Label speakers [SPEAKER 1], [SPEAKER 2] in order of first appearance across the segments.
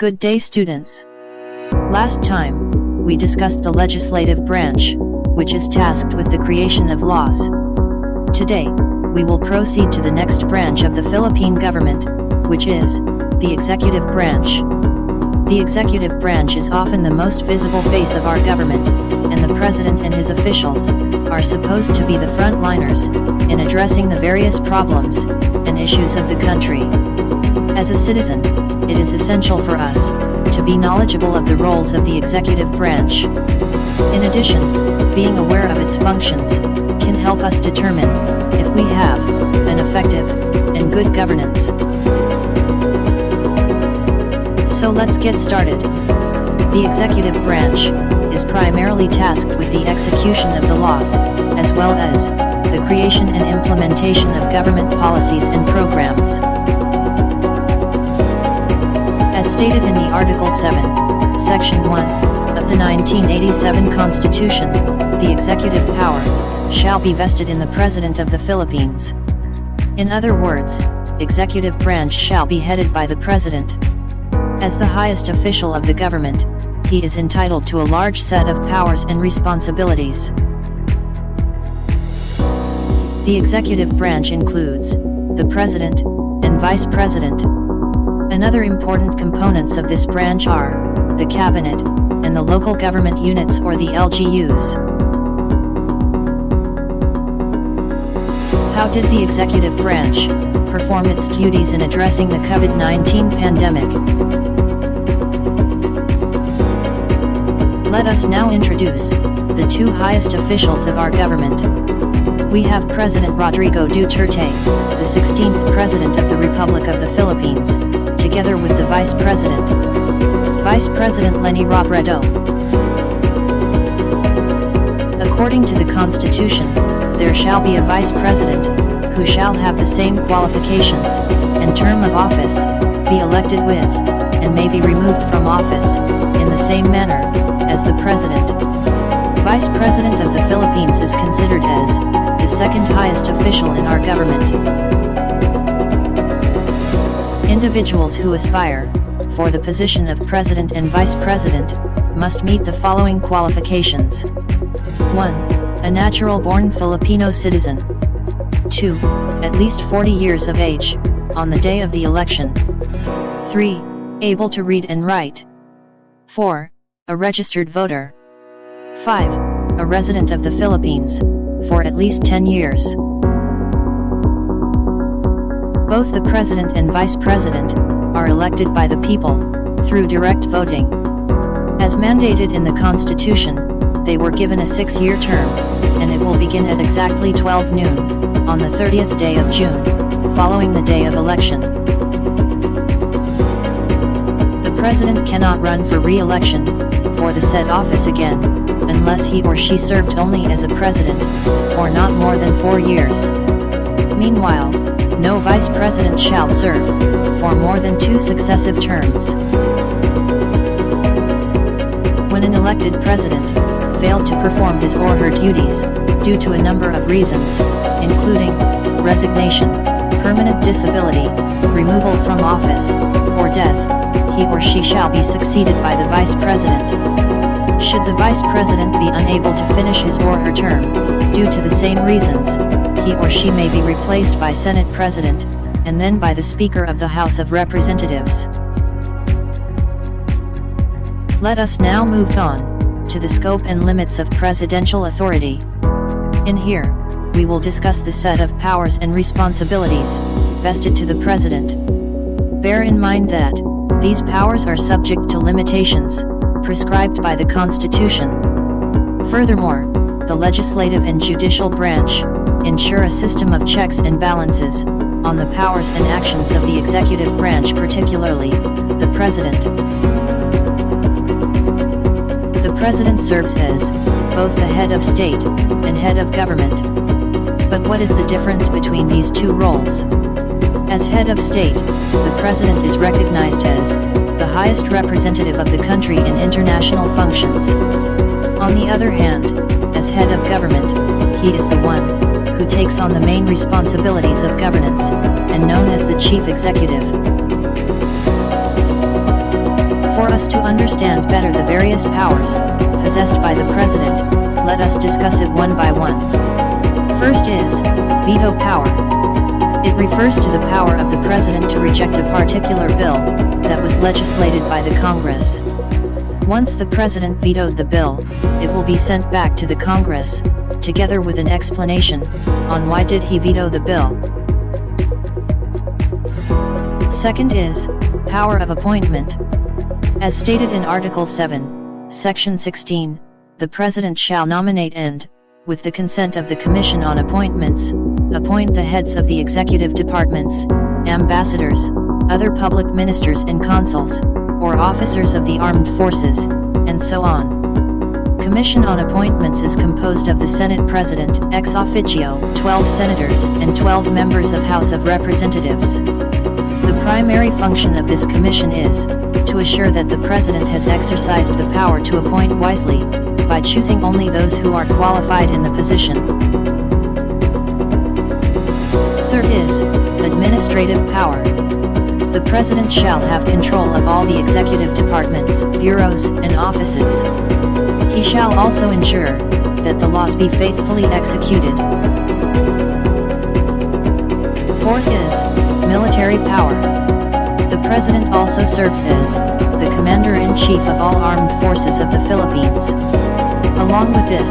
[SPEAKER 1] Good day, students. Last time, we discussed the legislative branch, which is tasked with the creation of laws. Today, we will proceed to the next branch of the Philippine government, which is the executive branch. The executive branch is often the most visible face of our government, and the president and his officials are supposed to be the frontliners in addressing the various problems and issues of the country. As a citizen, it is essential for us to be knowledgeable of the roles of the executive branch. In addition, being aware of its functions can help us determine if we have an effective and good governance. So let's get started. The executive branch is primarily tasked with the execution of the laws, as well as the creation and implementation of government policies and programs. As stated in the Article 7, Section 1, of the 1987 Constitution, the executive power shall be vested in the President of the Philippines. In other words, executive branch shall be headed by the President. As the highest official of the government, he is entitled to a large set of powers and responsibilities. The executive branch includes the President and Vice President. Another important components of this branch are the Cabinet and the local government units or the LGUs. How did the executive branch perform its duties in addressing the COVID-19 pandemic? Let us now introduce the two highest officials of our government. We have President Rodrigo Duterte, the 16th President of the Republic of the Philippines, together with the Vice President, Vice President Leni Robredo. According to the Constitution, there shall be a Vice President, who shall have the same qualifications and term of office, be elected with, and may be removed from office, in the same manner as the President. Vice President of the Philippines is considered as the second highest official in our government. Individuals who aspire for the position of President and Vice President must meet the following qualifications. 1. A natural-born Filipino citizen. 2. At least 40 years of age on the day of the election. 3. Able to read and write. 4. A registered voter. 5. A resident of the Philippines for at least 10 years. Both the President and Vice President are elected by the people through direct voting. As mandated in the Constitution, they were given a 6-year term, and it will begin at exactly 12 noon on the 30th day of June, following the day of election. The President cannot run for re-election for the said office again, unless he or she served only as a President for not more than 4 years. Meanwhile, no Vice President shall serve for more than 2 successive terms. When an elected President failed to perform his or her duties due to a number of reasons, including resignation, permanent disability, removal from office, or death, he or she shall be succeeded by the Vice President. Should the Vice President be unable to finish his or her term due to the same reasons, he he or she may be replaced by Senate President, and then by the Speaker of the House of Representatives. Let us now move on to the scope and limits of presidential authority. In here, we will discuss the set of powers and responsibilities vested to the President. Bear in mind that these powers are subject to limitations prescribed by the Constitution. Furthermore, the legislative and judicial branch ensure a system of checks and balances on the powers and actions of the executive branch, particularly the President. The President serves as both the head of state and head of government. But what is the difference between these two roles? As head of state, the President is recognized as the highest representative of the country in international functions. On the other hand, as head of government, he is the one who takes on the main responsibilities of governance, and known as the chief executive. For us to understand better the various powers possessed by the President, let us discuss it one by one. First is veto power. It refers to the power of the President to reject a particular bill that was legislated by the Congress. Once the President vetoed the bill, it will be sent back to the Congress, together with an explanation on why did he veto the bill. Second is power of appointment. As stated in Article 7, Section 16, the President shall nominate and, with the consent of the Commission on Appointments, appoint the heads of the executive departments, ambassadors, other public ministers and consuls, or officers of the armed forces, and so on. Commission on Appointments is composed of the Senate President, ex officio, 12 senators, and 12 members of House of Representatives. The primary function of this commission is to assure that the President has exercised the power to appoint wisely, by choosing only those who are qualified in the position. Third is administrative power. The President shall have control of all the executive departments, bureaus, and offices. He shall also ensure that the laws be faithfully executed. Fourth is military power. The President also serves as the Commander-in-Chief of all armed forces of the Philippines. Along with this,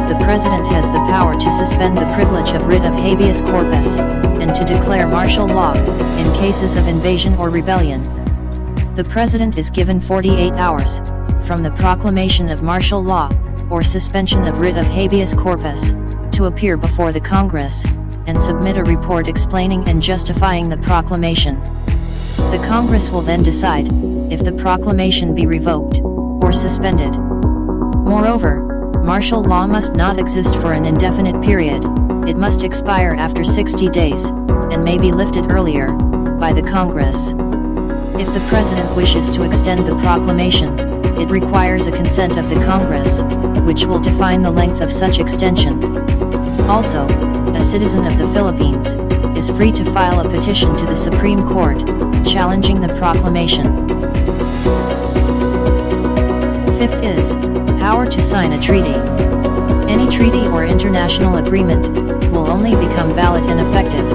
[SPEAKER 1] the President has the power to suspend the privilege of writ of habeas corpus, and to declare martial law in cases of invasion or rebellion. The President is given 48 hours from the proclamation of martial law, or suspension of writ of habeas corpus, to appear before the Congress, and submit a report explaining and justifying the proclamation. The Congress will then decide if the proclamation be revoked or suspended. Moreover, martial law must not exist for an indefinite period. It must expire after 60 days, and may be lifted earlier by the Congress. If the President wishes to extend the proclamation, it requires a consent of the Congress, which will define the length of such extension. Also, a citizen of the Philippines is free to file a petition to the Supreme Court, challenging the proclamation. Fifth is power to sign a treaty. Any treaty or international agreement will only become valid and effective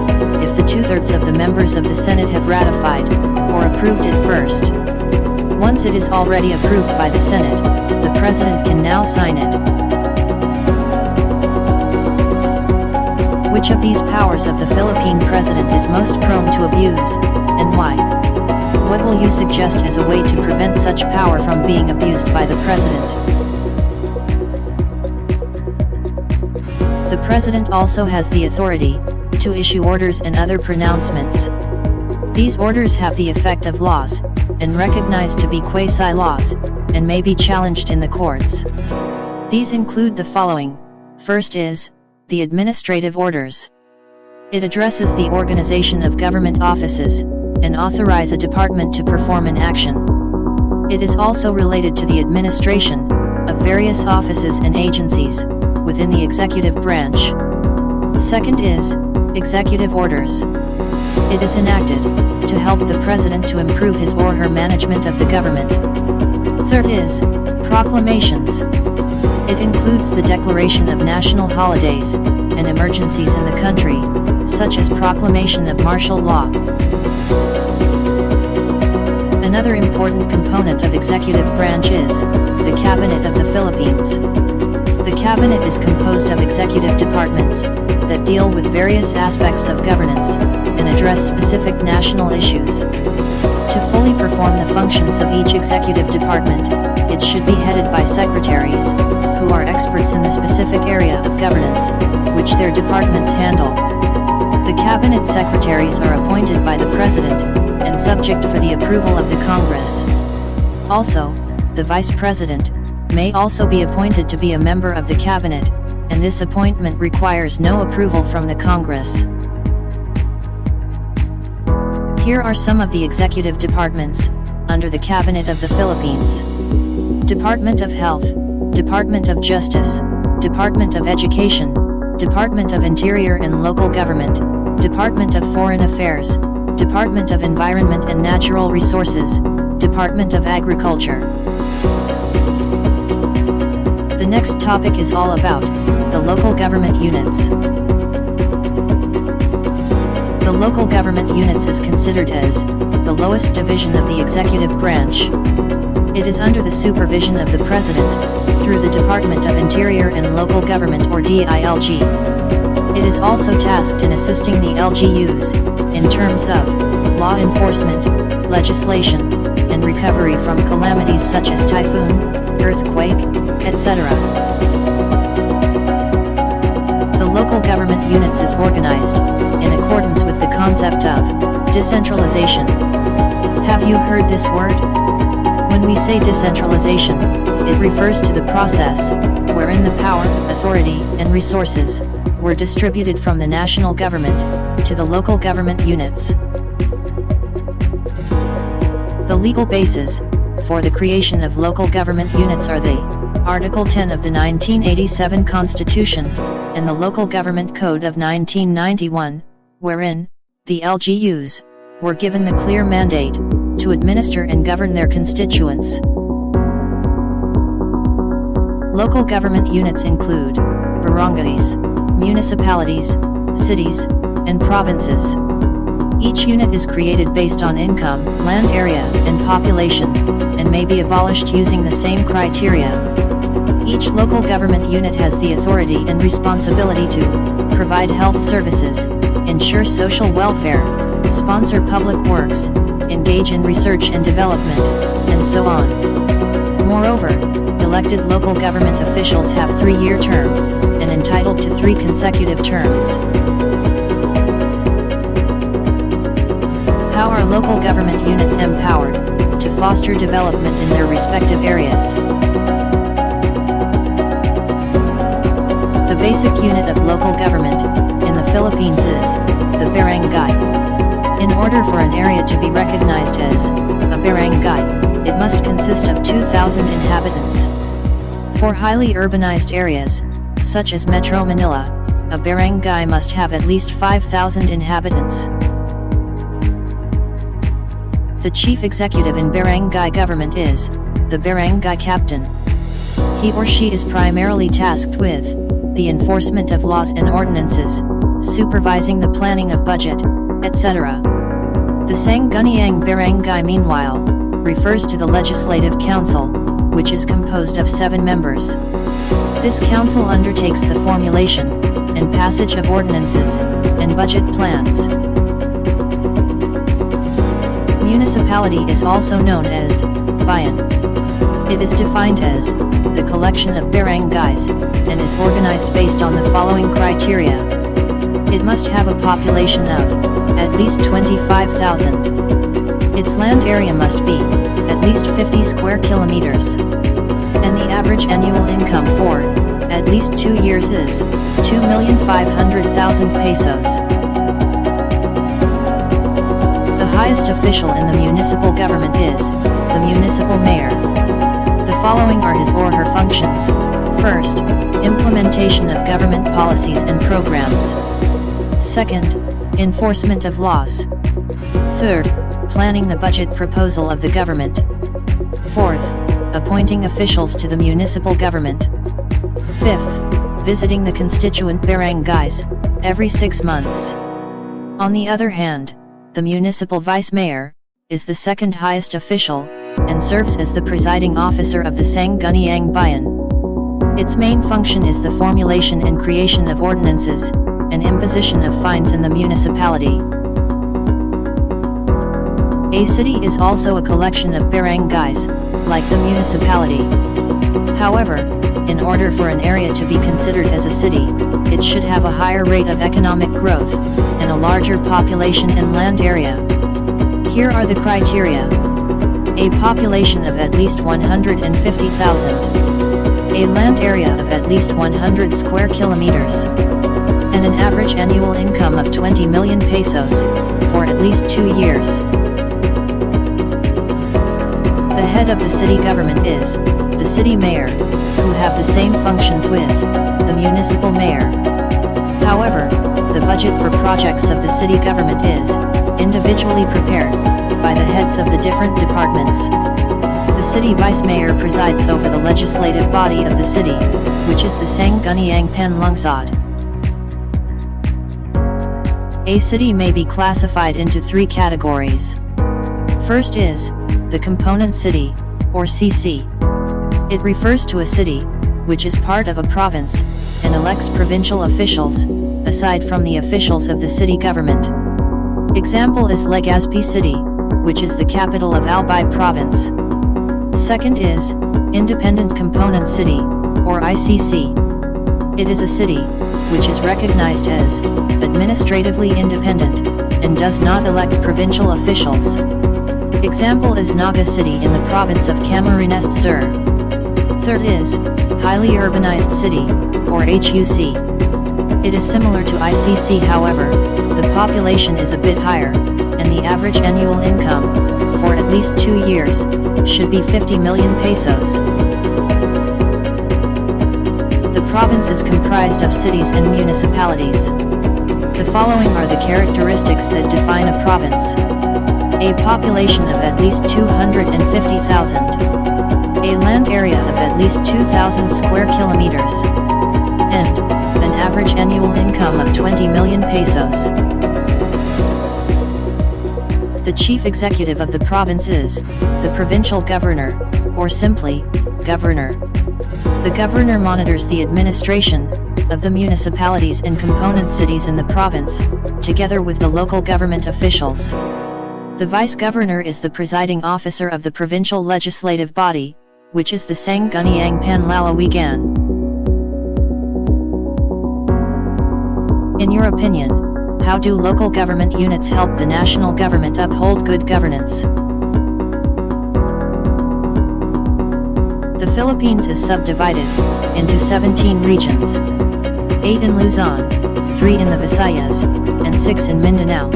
[SPEAKER 1] if the 2/3 of the members of the Senate have ratified or approved it first. Once it is already approved by the Senate, the President can now sign it. Which of these powers of the Philippine President is most prone to abuse, and why? What will you suggest as a way to prevent such power from being abused by the President? The President also has the authority to issue orders and other pronouncements. These orders have the effect of laws, and recognized to be quasi-laws, and may be challenged in the courts. These include the following. First is the administrative orders. It addresses the organization of government offices, and authorize a department to perform an action. It is also related to the administration of various offices and agencies within the executive branch. Second is executive orders. It is enacted to help the President to improve his or her management of the government. Third is proclamations. It includes the declaration of national holidays and emergencies in the country, such as proclamation of martial law. Another important component of executive branch is the Cabinet of the Philippines. The cabinet is composed of executive departments that deal with various aspects of governance and address specific national issues. To fully perform the functions of each executive department, it should be headed by secretaries, who are experts in the specific area of governance, which their departments handle. The cabinet secretaries are appointed by the President, and subject for the approval of the Congress. Also, the Vice President may also be appointed to be a member of the cabinet, and this appointment requires no approval from the Congress. Here are some of the executive departments under the Cabinet of the Philippines: Department of Health, Department of Justice, Department of Education, Department of Interior and Local Government, Department of Foreign Affairs, Department of Environment and Natural Resources, Department of Agriculture. The next topic is all about the local government units. The local government units is considered as the lowest division of the executive branch. It is under the supervision of the President, through the Department of Interior and Local Government or DILG. It is also tasked in assisting the LGUs, in terms of law enforcement, legislation, and recovery from calamities such as typhoon, earthquake, etc. The local government units is organized in accordance with the concept of decentralization. Have you heard this word? When we say decentralization, it refers to the process wherein the power, authority, and resources were distributed from the national government to the local government units. The legal basis for the creation of local government units are the Article 10 of the 1987 Constitution and the Local Government Code of 1991, wherein the LGUs were given the clear mandate to administer and govern their constituents. Local government units include barangays, municipalities, cities, and provinces. Each unit is created based on income, land area, and population, and may be abolished using the same criteria. Each local government unit has the authority and responsibility to provide health services, ensure social welfare, sponsor public works, engage in research and development, and so on. Moreover, elected local government officials have 3-year term, and entitled to 3 consecutive terms. How are local government units empowered to foster development in their respective areas? The basic unit of local government in the Philippines is the barangay. In order for an area to be recognized as a barangay, it must consist of 2,000 inhabitants. For highly urbanized areas, such as Metro Manila, a barangay must have at least 5,000 inhabitants. The chief executive in barangay government is the barangay captain. He or she is primarily tasked with the enforcement of laws and ordinances, supervising the planning of budget, etc. The Sangguniang Barangay, meanwhile, refers to the Legislative Council, which is composed of 7 members. This council undertakes the formulation and passage of ordinances and budget plans. Municipality is also known as bayan. It is defined as the collection of barangays and is organized based on the following criteria. It must have a population of at least 25,000. Its land area must be at least 50 square kilometers. And the average annual income for at least 2 years is 2,500,000 pesos. The highest official in the municipal government is the municipal mayor. The following are his or her functions. First, implementation of government policies and programs. Second, enforcement of laws. Third, planning the budget proposal of the government. Fourth, appointing officials to the municipal government. Fifth, visiting the constituent barangays, every 6 months. On the other hand, the municipal vice mayor is the second highest official, and serves as the presiding officer of the Sangguniang Bayan. Its main function is the formulation and creation of ordinances, and imposition of fines in the municipality. A city is also a collection of barangays, like the municipality. However, in order for an area to be considered as a city, it should have a higher rate of economic growth, and a larger population and land area. Here are the criteria. A population of at least 150,000. A land area of at least 100 square kilometers. And an average annual income of 20 million pesos, for at least 2 years. The head of the city government is the city mayor, who have the same functions with the municipal mayor. However, the budget for projects of the city government is individually prepared by the heads of the different departments. The city vice mayor presides over the legislative body of the city, which is the Sangguniang Panlungsod. A city may be classified into 3 categories. First is the component city, or CC. It refers to a city which is part of a province and elects provincial officials, aside from the officials of the city government. Example is Legazpi City, which is the capital of Albay Province. Second is independent component city, or ICC. It is a city which is recognized as administratively independent and does not elect provincial officials. Example is Naga City in the province of Camarines Sur. Third is highly urbanized city, or HUC. It is similar to ICC, however, the population is a bit higher, and the average annual income, for at least 2 years, should be 50 million pesos. The province is comprised of cities and municipalities. The following are the characteristics that define a province. A population of at least 250,000. A land area of at least 2,000 square kilometers. And an average annual income of 20 million pesos. The chief executive of the province is the provincial governor, or simply, governor. The governor monitors the administration of the municipalities and component cities in the province, together with the local government officials. The vice governor is the presiding officer of the provincial legislative body, which is the Sangguniang Panlalawigan. In your opinion, how do local government units help the national government uphold good governance? The Philippines is subdivided into 17 regions. 8 in Luzon, 3 in the Visayas, and 6 in Mindanao.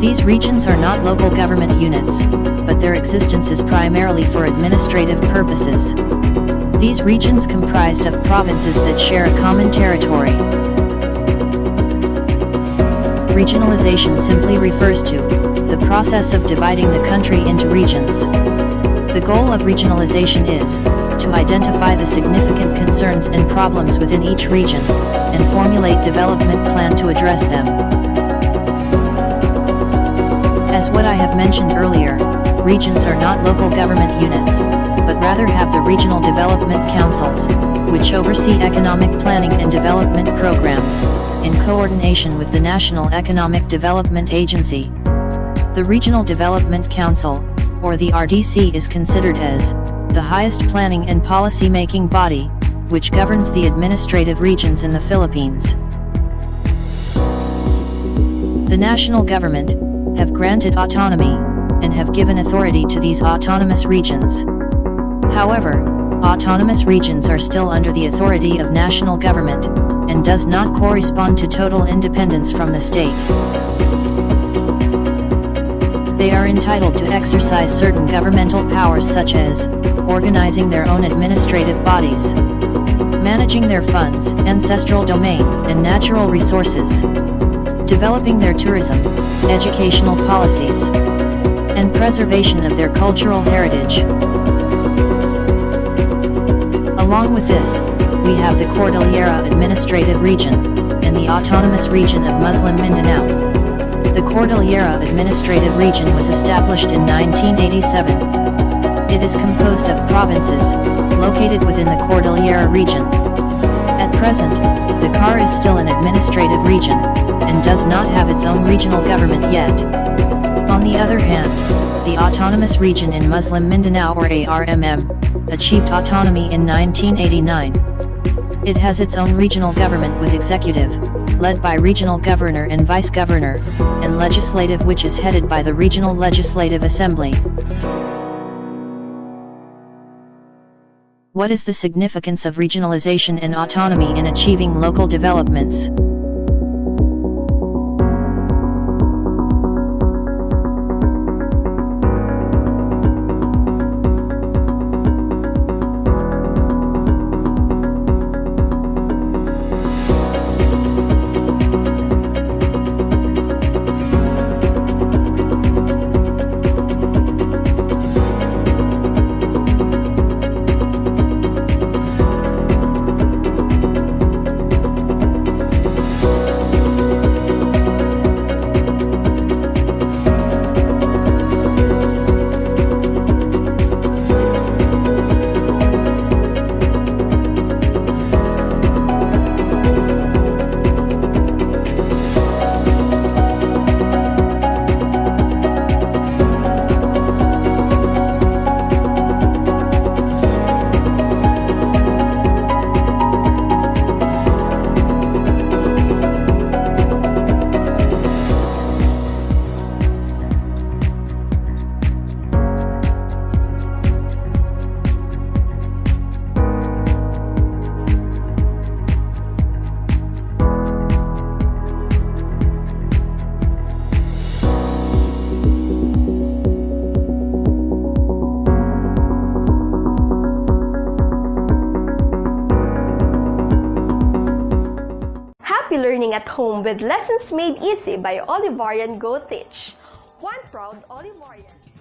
[SPEAKER 1] These regions are not local government units, but their existence is primarily for administrative purposes. These regions comprised of provinces that share a common territory. Regionalization simply refers to the process of dividing the country into regions. The goal of regionalization is to identify the significant concerns and problems within each region, and formulate development plan to address them. As what I have mentioned earlier, regions are not local government units, but rather have the regional development councils, which oversee economic planning and development programs, in coordination with the National Economic Development Agency. The Regional Development Council, or the RDC, is considered as the highest planning and policy-making body, which governs the administrative regions in the Philippines. The national government have granted autonomy, and have given authority to these autonomous regions. However, autonomous regions are still under the authority of national government, and does not correspond to total independence from the state. They are entitled to exercise certain governmental powers such as organizing their own administrative bodies, managing their funds, ancestral domain, and natural resources, developing their tourism, educational policies, and preservation of their cultural heritage. Along with this, we have the Cordillera Administrative Region, and the Autonomous Region of Muslim Mindanao. The Cordillera Administrative Region was established in 1987. It is composed of provinces, located within the Cordillera region. At present, the CAR is still an administrative region, and does not have its own regional government yet. On the other hand, the Autonomous Region in Muslim Mindanao or ARMM, achieved autonomy in 1989. It has its own regional government with executive, led by regional governor and vice governor, and legislative which is headed by the Regional Legislative Assembly. What is the significance of regionalization and autonomy in achieving local developments?
[SPEAKER 2] Learning at home with lessons made easy by Olivarian GoTeach. One proud Olivarians.